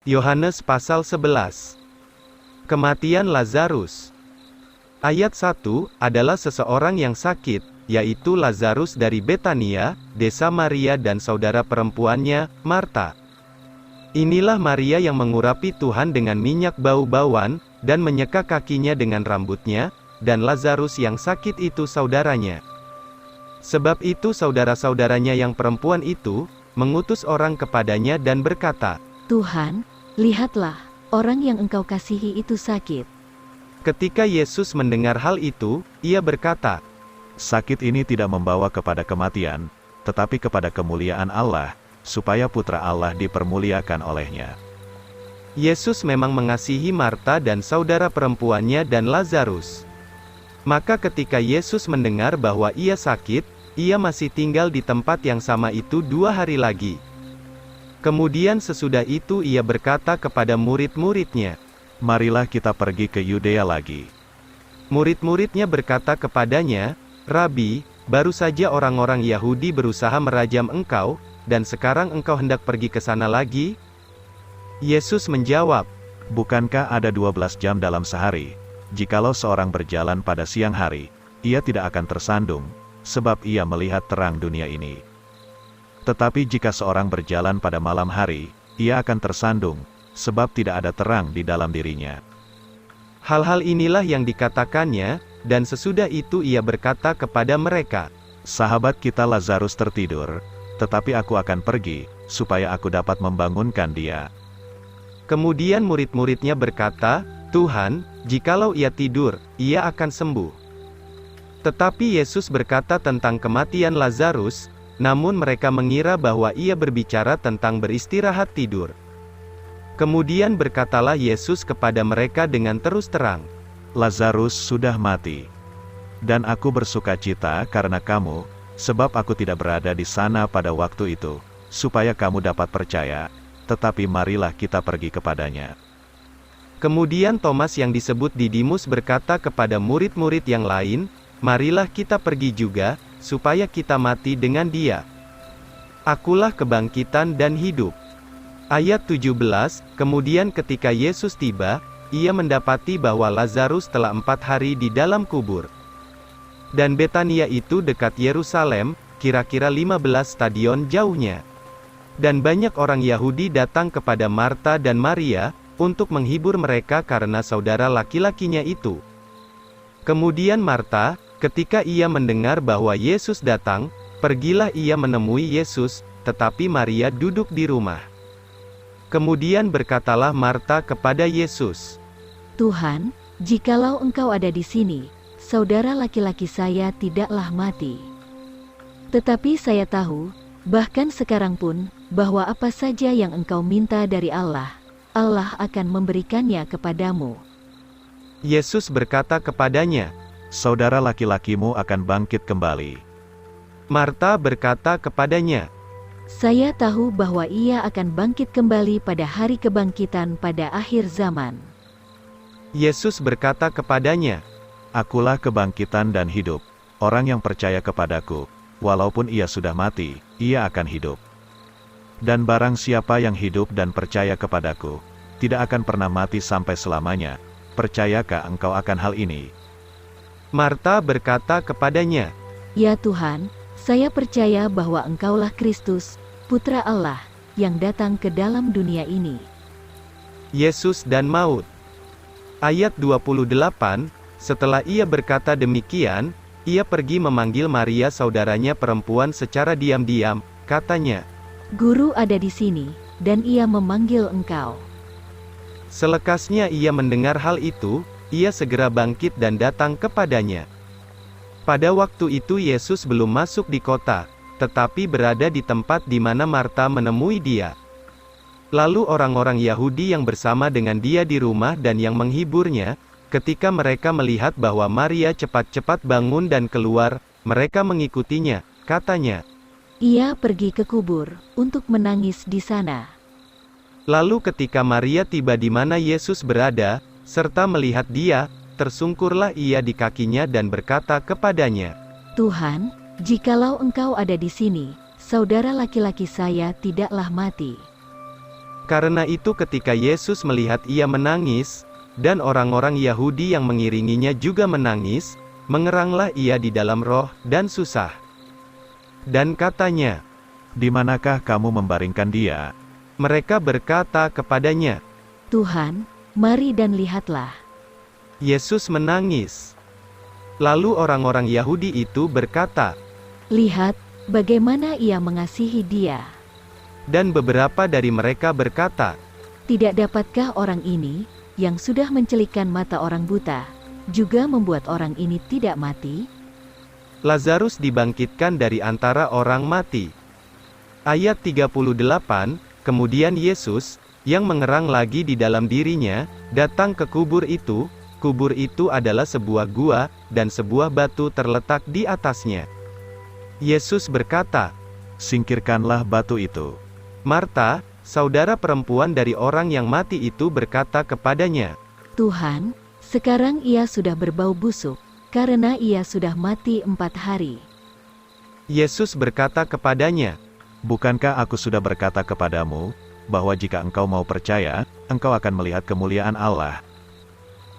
Yohanes pasal 11. Kematian Lazarus. Ayat 1, adalah seseorang yang sakit, yaitu Lazarus dari Betania, desa Maria dan saudara perempuannya, Marta. Inilah Maria yang mengurapi Tuhan dengan minyak bau-bauan, dan menyeka kakinya dengan rambutnya, dan Lazarus yang sakit itu saudaranya. Sebab itu saudara-saudaranya yang perempuan itu, mengutus orang kepadanya dan berkata, Tuhan, lihatlah, orang yang engkau kasihi itu sakit. Ketika Yesus mendengar hal itu, ia berkata, Sakit ini tidak membawa kepada kematian, tetapi kepada kemuliaan Allah, supaya Putra Allah dipermuliakan olehnya. Yesus memang mengasihi Marta dan saudara perempuannya dan Lazarus. Maka ketika Yesus mendengar bahwa ia sakit, ia masih tinggal di tempat yang sama itu 2 hari lagi. Kemudian sesudah itu ia berkata kepada murid-muridnya, Marilah kita pergi ke Yudea lagi. Murid-muridnya berkata kepadanya, Rabi, baru saja orang-orang Yahudi berusaha merajam engkau, dan sekarang engkau hendak pergi ke sana lagi? Yesus menjawab, Bukankah ada 12 jam dalam sehari? Jikalau seorang berjalan pada siang hari, ia tidak akan tersandung, sebab ia melihat terang dunia ini. Tetapi jika seorang berjalan pada malam hari, ia akan tersandung, sebab tidak ada terang di dalam dirinya. Hal-hal inilah yang dikatakannya, dan sesudah itu ia berkata kepada mereka, Sahabat kita Lazarus tertidur, tetapi aku akan pergi, supaya aku dapat membangunkan dia. Kemudian murid-muridnya berkata, Tuhan, jikalau ia tidur, ia akan sembuh. Tetapi Yesus berkata tentang kematian Lazarus, namun mereka mengira bahwa ia berbicara tentang beristirahat tidur. Kemudian berkatalah Yesus kepada mereka dengan terus terang, Lazarus sudah mati. Dan aku bersukacita karena kamu, sebab aku tidak berada di sana pada waktu itu, supaya kamu dapat percaya, tetapi marilah kita pergi kepadanya. Kemudian Thomas yang disebut Didimus berkata kepada murid-murid yang lain, Marilah kita pergi juga, supaya kita mati dengan dia. Akulah kebangkitan dan hidup. Ayat 17, kemudian ketika Yesus tiba, ia mendapati bahwa Lazarus telah 4 hari di dalam kubur. Dan Betania itu dekat Yerusalem, kira-kira 15 stadion jauhnya. Dan banyak orang Yahudi datang kepada Marta dan Maria, untuk menghibur mereka karena saudara laki-lakinya itu. Kemudian Marta, ketika ia mendengar bahwa Yesus datang, pergilah ia menemui Yesus, tetapi Maria duduk di rumah. Kemudian berkatalah Marta kepada Yesus, Tuhan, jikalau engkau ada di sini, saudara laki-laki saya tidaklah mati. Tetapi saya tahu, bahkan sekarang pun, bahwa apa saja yang engkau minta dari Allah, Allah akan memberikannya kepadamu. Yesus berkata kepadanya, Saudara laki-lakimu akan bangkit kembali. Marta berkata kepadanya, Saya tahu bahwa ia akan bangkit kembali pada hari kebangkitan pada akhir zaman. Yesus berkata kepadanya, Akulah kebangkitan dan hidup. Orang yang percaya kepadaku, walaupun ia sudah mati, ia akan hidup. Dan barang siapa yang hidup dan percaya kepadaku, tidak akan pernah mati sampai selamanya. Percayakah engkau akan hal ini? Marta berkata kepadanya, Ya Tuhan, saya percaya bahwa engkaulah Kristus, Putra Allah, yang datang ke dalam dunia ini. Yesus dan maut. Ayat 28, setelah ia berkata demikian, ia pergi memanggil Maria saudaranya perempuan secara diam-diam, katanya, Guru ada di sini, dan ia memanggil engkau. Selekasnya ia mendengar hal itu, ia segera bangkit dan datang kepadanya. Pada waktu itu Yesus belum masuk di kota, tetapi berada di tempat di mana Marta menemui dia. Lalu orang-orang Yahudi yang bersama dengan dia di rumah dan yang menghiburnya, ketika mereka melihat bahwa Maria cepat-cepat bangun dan keluar, mereka mengikutinya, katanya, Ia pergi ke kubur, untuk menangis di sana. Lalu ketika Maria tiba di mana Yesus berada, serta melihat dia, tersungkurlah ia di kakinya dan berkata kepadanya, Tuhan, jikalau engkau ada di sini, saudara laki-laki saya tidaklah mati. Karena itu ketika Yesus melihat ia menangis, dan orang-orang Yahudi yang mengiringinya juga menangis, mengeranglah ia di dalam roh dan susah. Dan katanya, "Di manakah kamu membaringkan dia?" Mereka berkata kepadanya, Tuhan, mari dan lihatlah. Yesus menangis. Lalu orang-orang Yahudi itu berkata, Lihat, bagaimana ia mengasihi dia. dan beberapa dari mereka berkata, Tidak dapatkah orang ini, yang sudah mencelikkan mata orang buta, juga membuat orang ini tidak mati? Lazarus dibangkitkan dari antara orang mati. Ayat 38, kemudian Yesus, yang mengerang lagi di dalam dirinya, datang ke kubur itu. Kubur itu adalah sebuah gua, dan sebuah batu terletak di atasnya. Yesus berkata, "Singkirkanlah batu itu." Marta, saudara perempuan dari orang yang mati itu berkata kepadanya, Tuhan, sekarang ia sudah berbau busuk, karena ia sudah mati 4 hari. Yesus berkata kepadanya, "Bukankah aku sudah berkata kepadamu, bahwa jika engkau mau percaya, engkau akan melihat kemuliaan Allah?"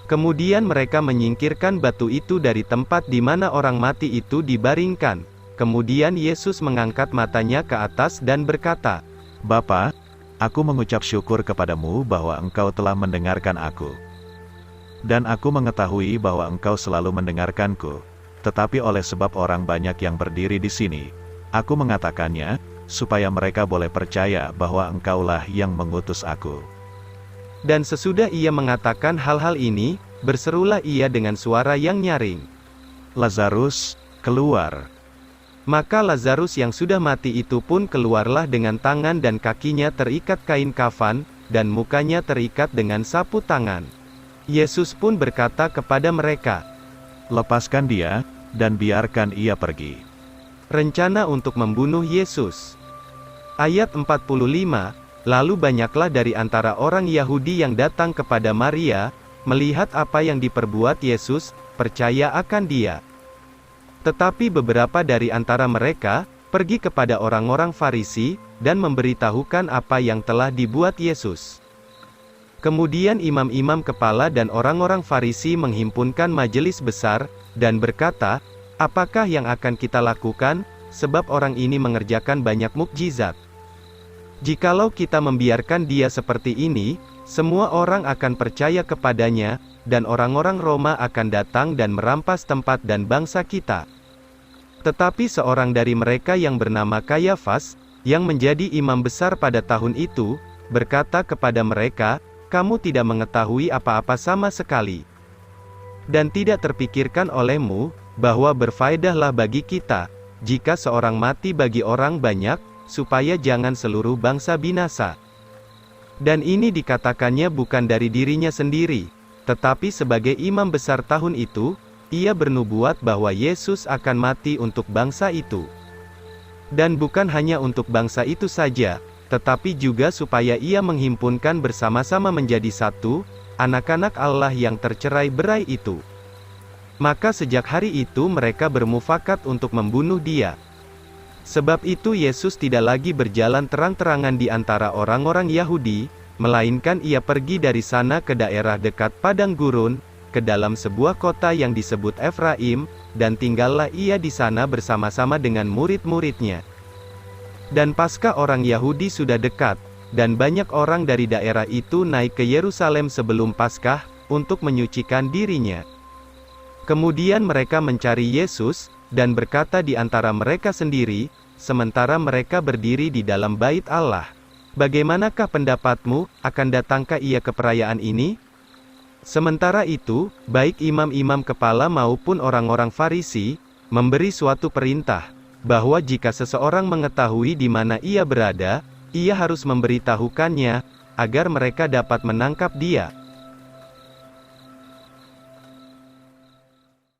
Kemudian mereka menyingkirkan batu itu dari tempat di mana orang mati itu dibaringkan. Kemudian Yesus mengangkat matanya ke atas dan berkata, "Bapa, aku mengucap syukur kepadamu bahwa engkau telah mendengarkan aku. Dan aku mengetahui bahwa engkau selalu mendengarkanku, tetapi oleh sebab orang banyak yang berdiri di sini, aku mengatakannya, supaya mereka boleh percaya bahwa engkaulah yang mengutus aku." Dan sesudah ia mengatakan hal-hal ini, berserulah ia dengan suara yang nyaring, "Lazarus, keluar!" Maka Lazarus yang sudah mati itu pun keluarlah dengan tangan dan kakinya terikat kain kafan, dan mukanya terikat dengan sapu tangan. Yesus pun berkata kepada mereka, "Lepaskan dia, dan biarkan ia pergi." rencana untuk membunuh Yesus. Ayat 45, lalu banyaklah dari antara orang Yahudi yang datang kepada Maria, melihat apa yang diperbuat Yesus, percaya akan dia. Tetapi beberapa dari antara mereka, pergi kepada orang-orang Farisi, dan memberitahukan apa yang telah dibuat Yesus. Kemudian imam-imam kepala dan orang-orang Farisi menghimpunkan majelis besar, dan berkata, apakah yang akan kita lakukan, sebab orang ini mengerjakan banyak mukjizat. Jikalau kita membiarkan dia seperti ini, semua orang akan percaya kepadanya, dan orang-orang Roma akan datang dan merampas tempat dan bangsa kita. Tetapi seorang dari mereka yang bernama Kayafas, yang menjadi imam besar pada tahun itu, berkata kepada mereka, kamu tidak mengetahui apa-apa sama sekali. Dan tidak terpikirkan olehmu, bahwa berfaedahlah bagi kita, jika seorang mati bagi orang banyak, supaya jangan seluruh bangsa binasa. Dan ini dikatakannya bukan dari dirinya sendiri, tetapi sebagai imam besar tahun itu, ia bernubuat bahwa Yesus akan mati untuk bangsa itu. Dan bukan hanya untuk bangsa itu saja, tetapi juga supaya ia menghimpunkan bersama-sama menjadi satu, anak-anak Allah yang tercerai-berai itu. Maka sejak hari itu mereka bermufakat untuk membunuh dia. Sebab itu Yesus tidak lagi berjalan terang-terangan di antara orang-orang Yahudi, melainkan ia pergi dari sana ke daerah dekat padang gurun, ke dalam sebuah kota yang disebut Efraim, dan tinggallah ia di sana bersama-sama dengan murid-muridnya. Dan pasca orang Yahudi sudah dekat, dan banyak orang dari daerah itu naik ke Yerusalem sebelum Paskah, untuk menyucikan dirinya. Kemudian mereka mencari Yesus, dan berkata di antara mereka sendiri, sementara mereka berdiri di dalam bait Allah, bagaimanakah pendapatmu, akan datangkah ia ke perayaan ini? Sementara itu, baik imam-imam kepala maupun orang-orang Farisi, memberi suatu perintah, bahwa jika seseorang mengetahui di mana ia berada, ia harus memberitahukannya, agar mereka dapat menangkap dia.